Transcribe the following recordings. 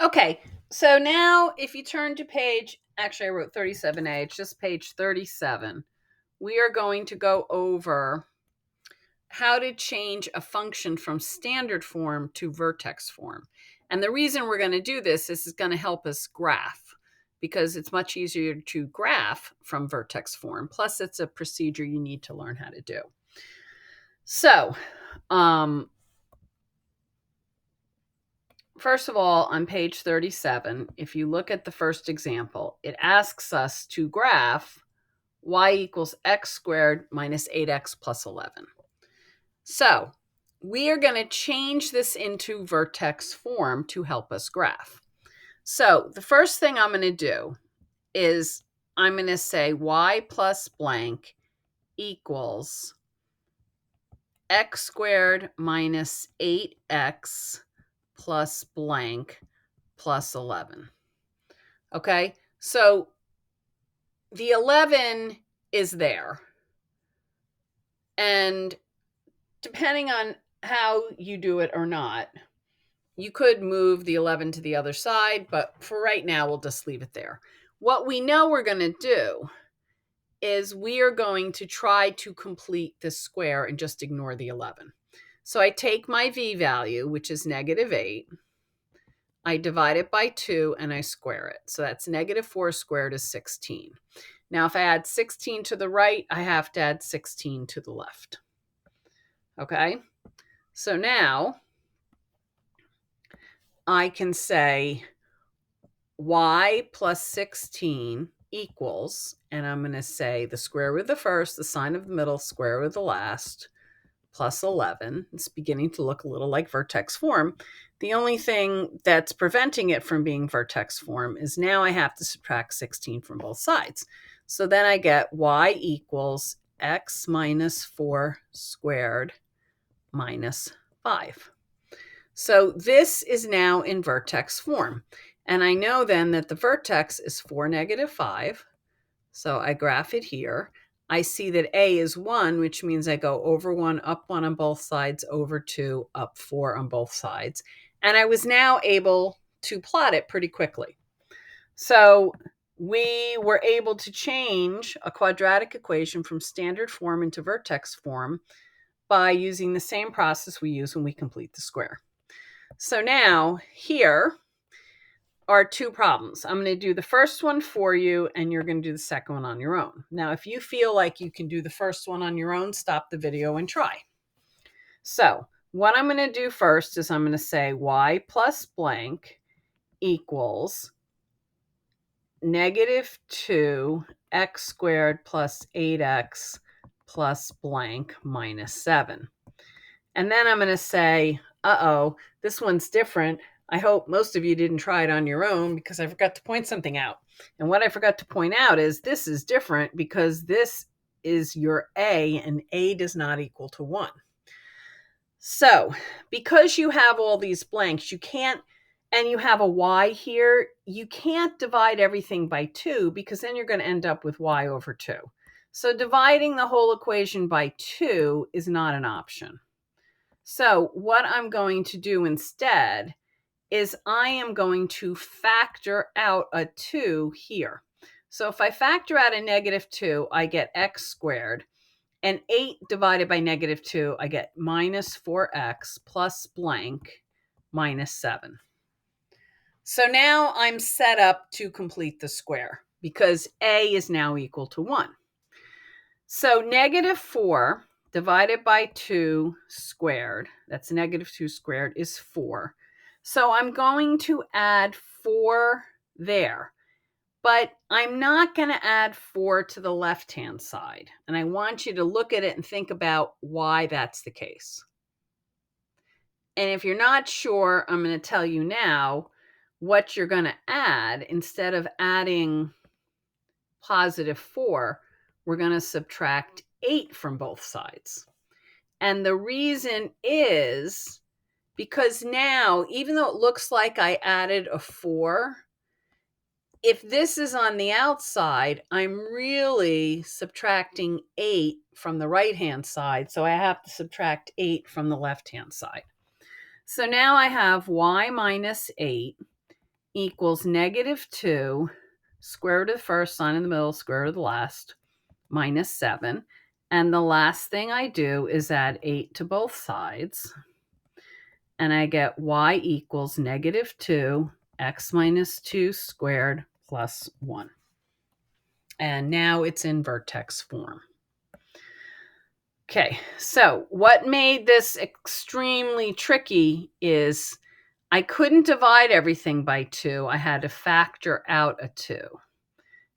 Okay, so now if you turn to actually I wrote 37A, it's just page 37. We are going to go over how to change a function from standard form to vertex form. And the reason we're going to do this is it's going to help us graph because it's much easier to graph from vertex form. Plus, it's a procedure you need to learn how to do. So, first of all, on page 37, if you look at the first example, it asks us to graph y equals x squared minus 8x plus 11. So we are going to change this into vertex form to help us graph. So the first thing I'm going to do is I'm going to say y plus blank equals x squared minus 8x plus blank plus 11. Okay, so the 11 is there. And depending on how you do it or not, you could move the 11 to the other side, but for right now, we'll just leave it there. What we know we're going to do is we are going to try to complete this square and just ignore the 11. So I take my v value, which is negative 8. I divide it by 2 and I square it. So that's negative 4 squared is 16. Now, if I add 16 to the right, I have to add 16 to the left. Okay? So now I can say y plus 16 equals, and I'm going to say the square root of the first, the sign of the middle, square root of the last, plus 11. It's beginning to look a little like vertex form. The only thing that's preventing it from being vertex form is now I have to subtract 16 from both sides. So then I get y equals x minus 4 squared minus 5. So this is now in vertex form. And I know then that the vertex is 4, negative 5. So I graph it here. I see that A is 1, which means I go over 1, up 1 on both sides, over 2, up 4 on both sides. And I was now able to plot it pretty quickly. So we were able to change a quadratic equation from standard form into vertex form by using the same process we use when we complete the square. So now here are two problems. I'm going to do the first one for you, and you're going to do the second one on your own. Now, if you feel like you can do the first one on your own, stop the video and try. So what I'm going to do first is I'm going to say y plus blank equals negative 2 x squared plus 8x plus blank minus 7. And then I'm going to say, this one's different. I hope most of you didn't try it on your own because I forgot to point something out. And what I forgot to point out is this is different because this is your A, and A does not equal to 1. So because you have all these blanks, you can't, and you have a y here, you can't divide everything by 2 because then you're going to end up with y over 2. So dividing the whole equation by 2 is not an option. So what I'm going to do instead is I am going to factor out a 2 here. So if I factor out a negative 2, I get x squared. And 8 divided by negative 2, I get minus 4x plus blank minus 7. So now I'm set up to complete the square because a is now equal to 1. So negative 4 divided by 2 squared, that's negative 2 squared, is 4. So I'm going to add 4 there. But I'm not going to add 4 to the left-hand side. And I want you to look at it and think about why that's the case. And if you're not sure, I'm going to tell you now what you're going to add. Instead of adding positive 4, we're going to subtract 8 from both sides. And the reason is because now, even though it looks like I added a 4, if this is on the outside, I'm really subtracting 8 from the right-hand side. So I have to subtract 8 from the left-hand side. So now I have y minus 8 equals -2 square root of the first, sign in the middle, square root of the last, minus 7. And the last thing I do is add 8 to both sides. And I get y equals -2 x minus 2 squared plus 1. And now it's in vertex form. Okay, so what made this extremely tricky is I couldn't divide everything by 2. I had to factor out a 2.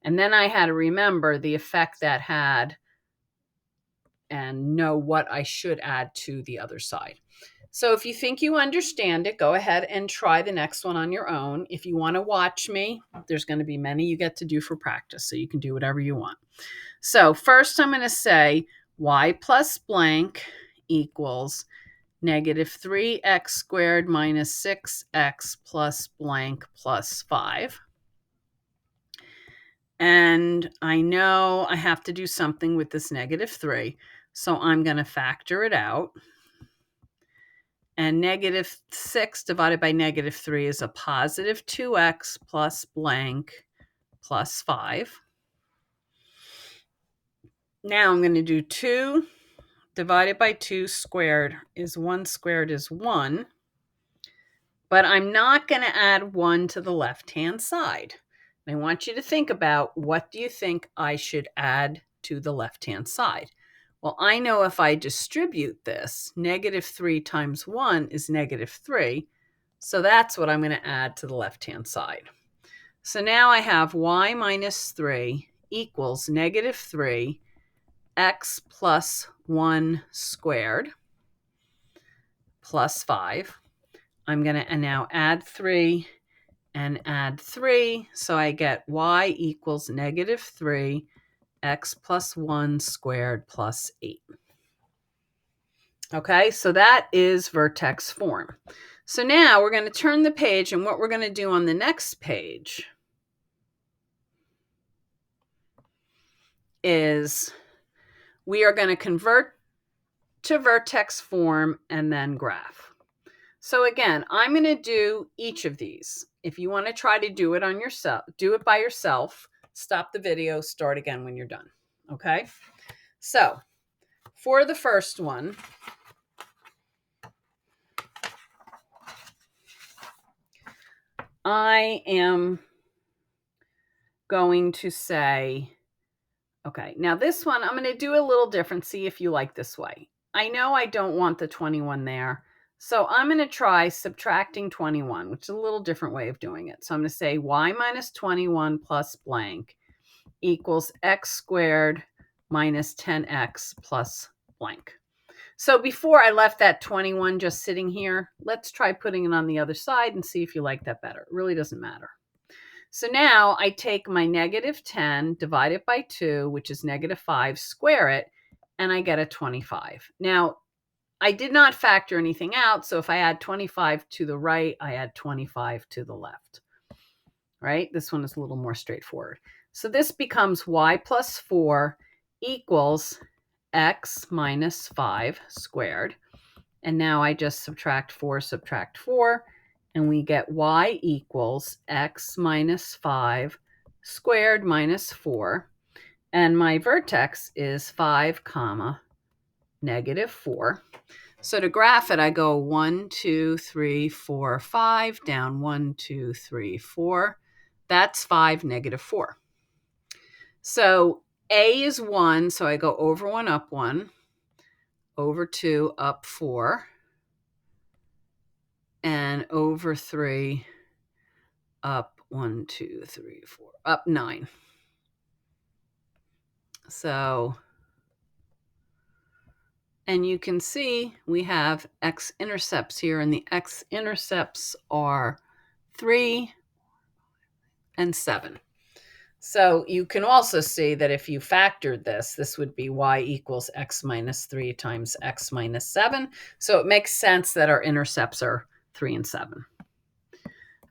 And then I had to remember the effect that had and know what I should add to the other side. So if you think you understand it, go ahead and try the next one on your own. If you want to watch me, there's going to be many you get to do for practice, so you can do whatever you want. So first I'm going to say y plus blank equals -3x squared minus 6x plus blank plus 5. And I know I have to do something with this -3, so I'm going to factor it out. And -6 divided by -3 is a positive 2x plus blank plus 5. Now I'm going to do 2 divided by 2 squared is 1 squared is 1. But I'm not going to add 1 to the left-hand side. I want you to think about, what do you think I should add to the left-hand side? Well, I know if I distribute this, -3 times 1 is -3. So that's what I'm going to add to the left-hand side. So now I have y minus 3 equals -3 x plus 1 squared plus 5. I'm going to now add 3 and add 3. So I get y equals -3 x plus 1 squared plus 8. Okay, so that is vertex form. So now we're going to turn the page, and what we're going to do on the next page is we are going to convert to vertex form and then graph. So again, I'm going to do each of these. If you want to try to do it on yourself, do it by yourself. Stop the video, start again when you're done. Okay? So, for the first one, I am going to say, okay, now this one, I'm going to do a little different. See if you like this way. I know I don't want the 21 there. So I'm going to try subtracting 21, which is a little different way of doing it. So I'm going to say y minus 21 plus blank equals x squared minus 10x plus blank. So before I left that 21 just sitting here, let's try putting it on the other side and see if you like that better. It really doesn't matter. So now I take my -10, divide it by 2, which is -5, square it, and I get a 25. Now, I did not factor anything out, so if I add 25 to the right, I add 25 to the left. Right? This one is a little more straightforward. So this becomes y plus 4 equals x minus 5 squared. And now I just subtract 4, and we get y equals x minus 5 squared minus 4. And my vertex is 5, -4. So to graph it, I go 1, 2, 3, 4, 5, down 1, 2, 3, 4. That's 5, -4. So A is 1, so I go over 1, up 1, over 2, up 4, and over 3, up 1, 2, 3, 4, up 9. So, and you can see we have x-intercepts here, and the x-intercepts are 3 and 7. So you can also see that if you factored this, this would be y equals x minus 3 times x minus 7. So it makes sense that our intercepts are 3 and 7.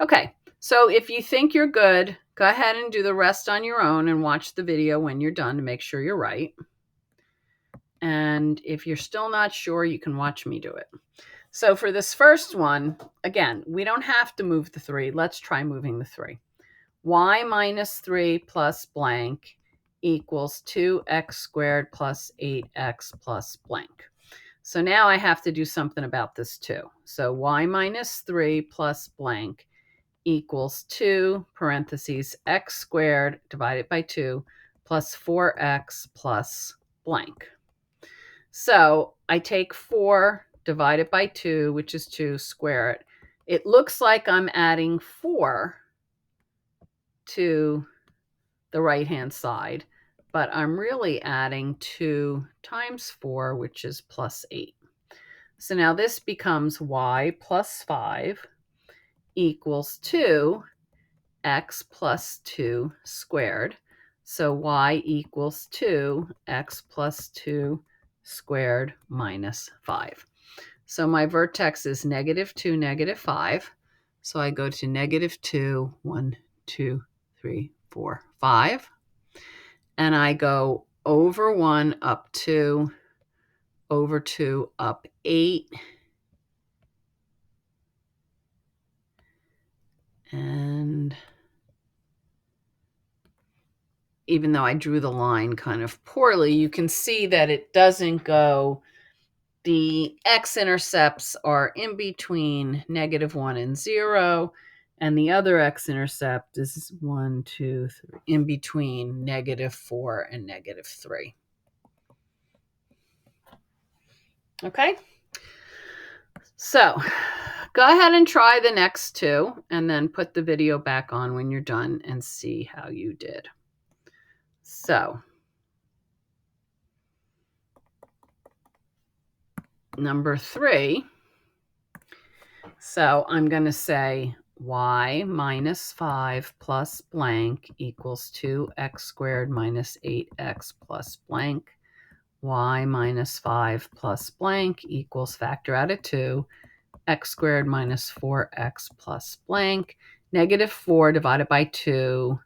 Okay, so if you think you're good, go ahead and do the rest on your own and watch the video when you're done to make sure you're right. And if you're still not sure, you can watch me do it. So for this first one, again, we don't have to move the 3. Let's try moving the 3. Y minus 3 plus blank equals 2x squared plus 8x plus blank. So now I have to do something about this too. So y minus 3 plus blank equals 2 parentheses x squared divided by 2 plus 4x plus blank. So I take 4 divided by 2, which is 2, square it. It looks like I'm adding 4 to the right-hand side, but I'm really adding 2 times 4, which is plus 8. So now this becomes y plus 5 equals 2 x plus 2 squared. So y equals 2 x plus 2 squared minus 5. So my vertex is -2, -5. So I go to -2, 1, 2, 3, 4, 5. And I go over 1 up 2, over 2 up 8. And even though I drew the line kind of poorly, you can see that it doesn't go, the x-intercepts are in between -1 and 0, and the other x-intercept is 1, 2, 3, in between -4 and -3. Okay? So go ahead and try the next two, and then put the video back on when you're done and see how you did. So number 3. So I'm going to say y minus 5 plus blank equals 2x squared minus 8x plus blank. Y minus 5 plus blank equals, factor out of 2, x squared minus 4x plus blank. -4 divided by 2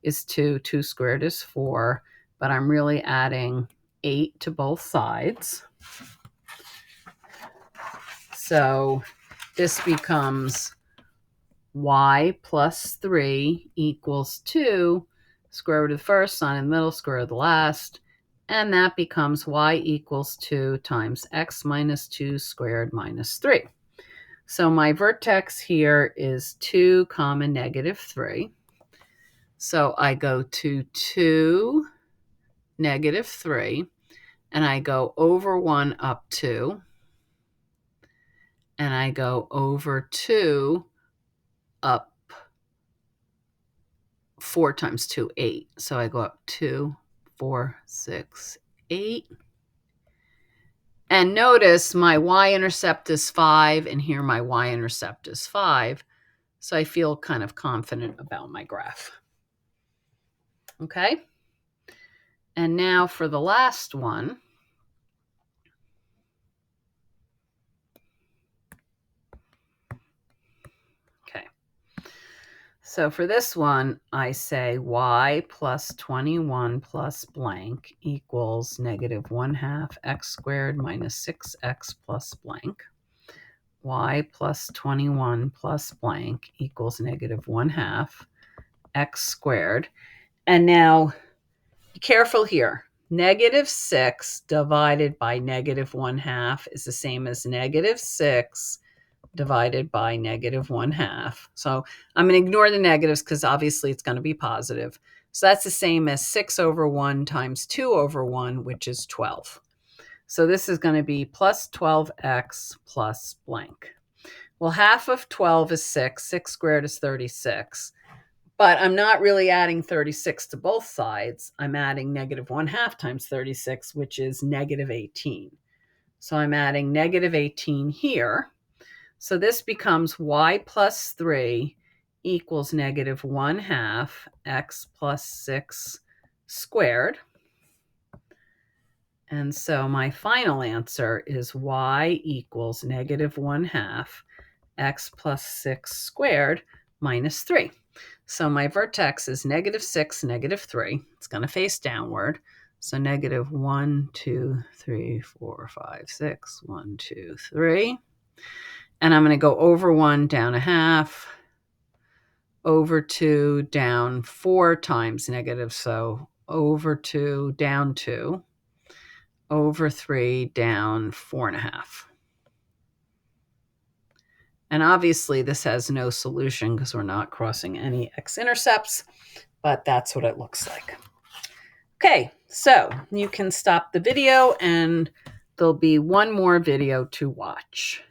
is 2. 2 squared is 4. But I'm really adding 8 to both sides. So this becomes y plus 3 equals 2, square root of the first, sign in the middle, square root of the last. And that becomes y equals 2 times x minus 2 squared minus 3. So my vertex here is 2, -3. So I go to 2, -3, and I go over 1 up 2, and I go over 2 up 4 times 2, 8. So I go up 2, 4, 6, 8. And notice my y-intercept is 5, and here my y-intercept is 5. So I feel kind of confident about my graph. Okay? And now for the last one. Okay. So for this one, I say y plus 21 plus blank equals -1/2 x squared minus 6x plus blank. Y plus 21 plus blank equals -1/2 x squared. And now be careful here. -6 divided by -1/2 is the same as -6 divided by -1/2. So I'm going to ignore the negatives because obviously it's going to be positive. So that's the same as 6 over 1 times 2 over 1, which is 12. So this is going to be plus 12x plus blank. Well, half of 12 is 6. 6 squared is 36. But I'm not really adding 36 to both sides. I'm adding -1/2 times 36, which is -18. So I'm adding -18 here. So this becomes y plus 3 equals -1/2 x plus 6 squared. And so my final answer is y equals -1/2 x plus 6 squared minus 3. So my vertex is -6, -3. It's going to face downward. So -1, 2, 3, 4, 5, 6, 1, 2, 3. And I'm going to go over 1, down a half, over 2, down 4 times negative. So over 2, down 2, over 3, down 4.5. And obviously this has no solution because we're not crossing any x-intercepts, but that's what it looks like. Okay, so you can stop the video and there'll be one more video to watch.